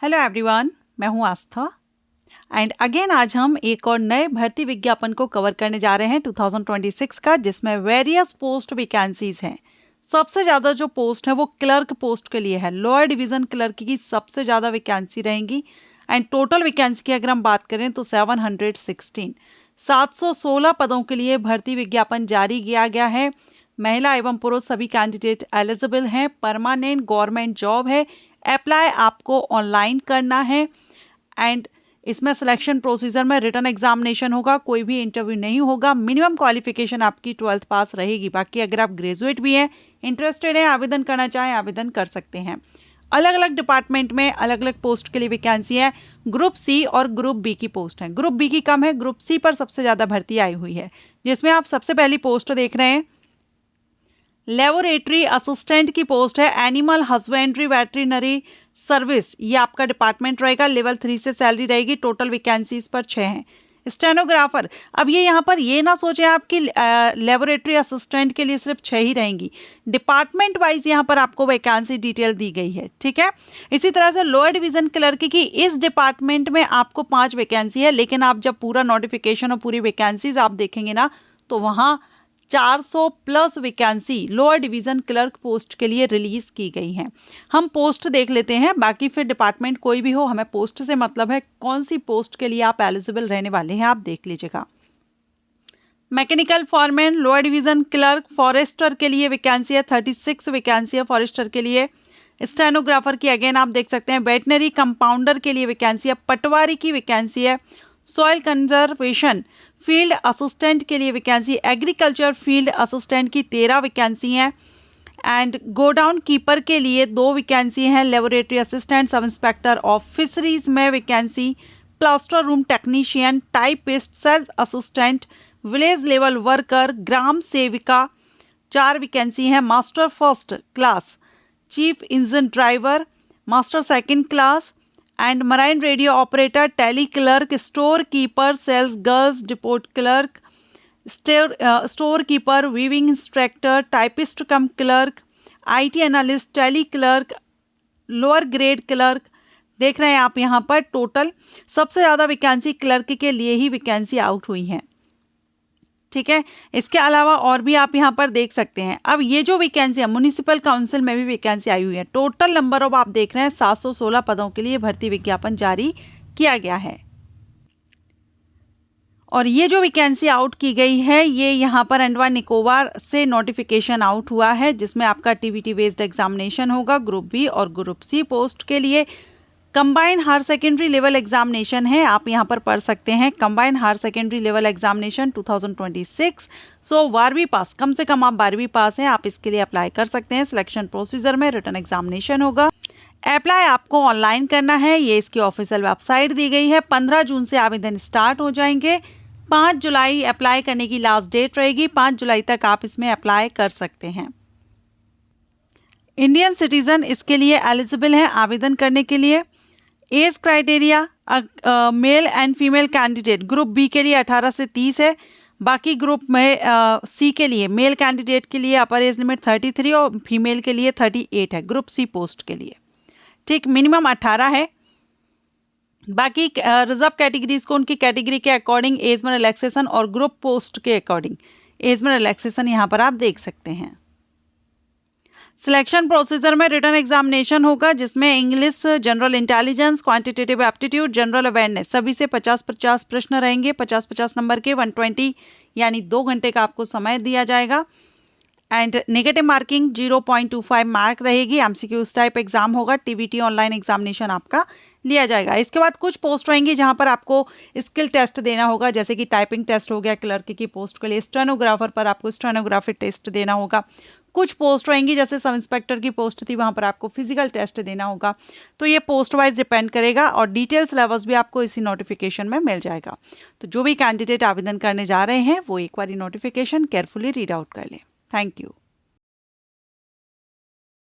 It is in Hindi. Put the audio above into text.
हेलो एवरीवन, मैं हूं आस्था एंड अगेन आज हम एक और नए भर्ती विज्ञापन को कवर करने जा रहे हैं 2026 का, जिसमें वेरियस पोस्ट वैकेंसीज हैं। सबसे ज़्यादा जो पोस्ट है वो क्लर्क पोस्ट के लिए है। लोअर डिवीज़न क्लर्क की सबसे ज़्यादा वैकेंसी रहेंगी एंड टोटल वैकेंसी की अगर हम बात करें तो 716 पदों के लिए भर्ती विज्ञापन जारी किया गया है। महिला एवं पुरुष सभी कैंडिडेट एलिजिबल हैं। परमानेंट गवर्नमेंट जॉब है। अप्लाई आपको ऑनलाइन करना है एंड इसमें सिलेक्शन प्रोसीजर में रिटन एग्जामिनेशन होगा, कोई भी इंटरव्यू नहीं होगा। मिनिमम क्वालिफिकेशन आपकी 12th पास रहेगी। बाकी अगर आप ग्रेजुएट भी हैं, इंटरेस्टेड हैं, आवेदन करना चाहें, आवेदन कर सकते हैं। अलग अलग डिपार्टमेंट में अलग अलग पोस्ट के लिए वैकेंसी है। ग्रुप सी और ग्रुप बी की पोस्ट है। ग्रुप बी की कम है, ग्रुप सी पर सबसे ज़्यादा भर्ती आई हुई है, जिसमें आप सबसे पहली पोस्ट देख रहे हैं लेबोरेटरी असिस्टेंट की पोस्ट है। एनिमल हस्बेंड्री वेटरिनरी सर्विस, ये आपका डिपार्टमेंट रहेगा। लेवल 3 से सैलरी रहेगी। टोटल वैकेंसीज पर 6 हैं। स्टेनोग्राफर, अब ये यहाँ पर ये ना सोचें आपकी लेबोरेटरी असिस्टेंट के लिए सिर्फ 6 ही रहेंगी। डिपार्टमेंट वाइज यहाँ पर आपको वैकेंसी डिटेल दी गई है, ठीक है। इसी तरह से लोअर डिवीजन क्लर्क की इस डिपार्टमेंट में आपको 5 वैकेंसी है, लेकिन आप जब पूरा नोटिफिकेशन और पूरी वैकेंसीज आप देखेंगे ना तो वहाँ 400 plus vacancy lower division clerk post के लिए रिलीज की गई हैं। हम पोस्ट देख लेते हैं, बाकी फिर डिपार्टमेंट कोई भी हो, हमें पोस्ट से मतलब है कौन सी पोस्ट के लिए आप एलिजिबल रहने वाले हैं, आप देख लीजिएगा। Mechanical foreman lower division clerk forester के लिए वैकेंसी है। 36 वैकेंसी है फॉरेस्टर के लिए। स्टेनोग्राफर की अगेन आप देख सकते हैं। वेटनरी कंपाउंडर के लिए वैकेंसी है। पटवारी की वैकेंसी है। सॉइल कंजर्वेशन फील्ड असिस्टेंट के लिए वैकेंसी। एग्रीकल्चर फील्ड असिस्टेंट की 13 वैकेंसी हैं एंड गोडाउन कीपर के लिए 2 वैकेंसी हैं। Laboratory assistant, sub inspector of fisheries में vacancy. Plaster room technician, typist, sales assistant, village level worker, ग्राम सेविका 4 वैकेंसी हैं। Master first class, chief engine driver, master second class and marine radio operator, tally clerk, store keeper, sales girls, depot clerk, store keeper, weaving instructor, typist cum clerk, IT analyst, tally clerk, lower grade clerk. देख रहे हैं आप यहाँ पर टोटल सबसे ज़्यादा वैकेंसी क्लर्क के लिए ही वैकेंसी आउट हुई हैं, ठीक है। इसके अलावा और भी आप यहाँ पर देख सकते हैं। अब ये जो वैकेंसी है, म्युनिसिपल काउंसिल में भी वैकेंसी आई हुई है। टोटल नंबर ऑफ आप देख रहे हैं 716 पदों के लिए भर्ती विज्ञापन जारी किया गया है। और ये जो वैकेंसी आउट की गई है, ये यहाँ पर अंडमान निकोबार से नोटिफिकेशन आउट हुआ है, जिसमें आपका टीवीटी बेस्ड एग्जामिनेशन होगा। ग्रुप बी और ग्रुप सी पोस्ट के लिए combined higher secondary level examination है। आप यहाँ पर पढ़ सकते हैं combined higher secondary level examination 2026। So 12वीं पास, कम से कम आप 12वीं पास हैं, आप इसके लिए अप्लाई कर सकते हैं। सिलेक्शन प्रोसीजर में रिटन एग्जामिनेशन होगा। अप्लाई आपको ऑनलाइन करना है, ये इसकी ऑफिशियल वेबसाइट दी गई है। 15 जून से आवेदन स्टार्ट हो जाएंगे। 5 जुलाई अप्लाई करने की लास्ट डेट रहेगी। 5 जुलाई तक आप इसमें अप्लाई कर सकते हैं। इंडियन सिटीजन इसके लिए एलिजिबल हैं आवेदन करने के लिए। Age criteria male and female candidate group B के लिए 18 से 30 है। बाकी ग्रुप में सी के लिए मेल कैंडिडेट के लिए अपर एज लिमिट 33 और फीमेल के लिए 38 है ग्रुप सी पोस्ट के लिए, ठीक। मिनिमम 18 है। बाकी रिजर्व कैटेगरीज को उनकी कैटेगरी के अकॉर्डिंग एज में रिलैक्सेशन और ग्रुप पोस्ट के अकॉर्डिंग एज में रिलैक्सेशन यहाँ पर आप देख सकते हैं। सिलेक्शन प्रोसीजर में रिटन एग्जामिनेशन होगा, जिसमें English, general intelligence, quantitative aptitude, general awareness सभी से 50-50 प्रश्न रहेंगे। 50-50 नंबर के 120 यानी 2 घंटे का आपको समय दिया जाएगा एंड नेगेटिव मार्किंग 0.25 मार्क रहेगी। एमसीक्यूज टाइप एग्जाम होगा। टीवीटी ऑनलाइन एग्जामिनेशन आपका लिया जाएगा। इसके बाद कुछ पोस्ट रहेंगी जहां पर आपको स्किल टेस्ट देना होगा, जैसे कि टाइपिंग टेस्ट हो गया क्लर्क की पोस्ट के लिए। स्टेनोग्राफर पर आपको स्टेनोग्राफी टेस्ट देना होगा। कुछ पोस्ट रहेंगी जैसे सब इंस्पेक्टर की पोस्ट थी, वहां पर आपको फिजिकल टेस्ट देना होगा। तो ये पोस्ट वाइज डिपेंड करेगा और डिटेल सिलेबस भी आपको इसी नोटिफिकेशन में मिल जाएगा। तो जो भी कैंडिडेट आवेदन करने जा रहे हैं वो एक बार नोटिफिकेशन केयरफुली रीड आउट कर लें। Thank you.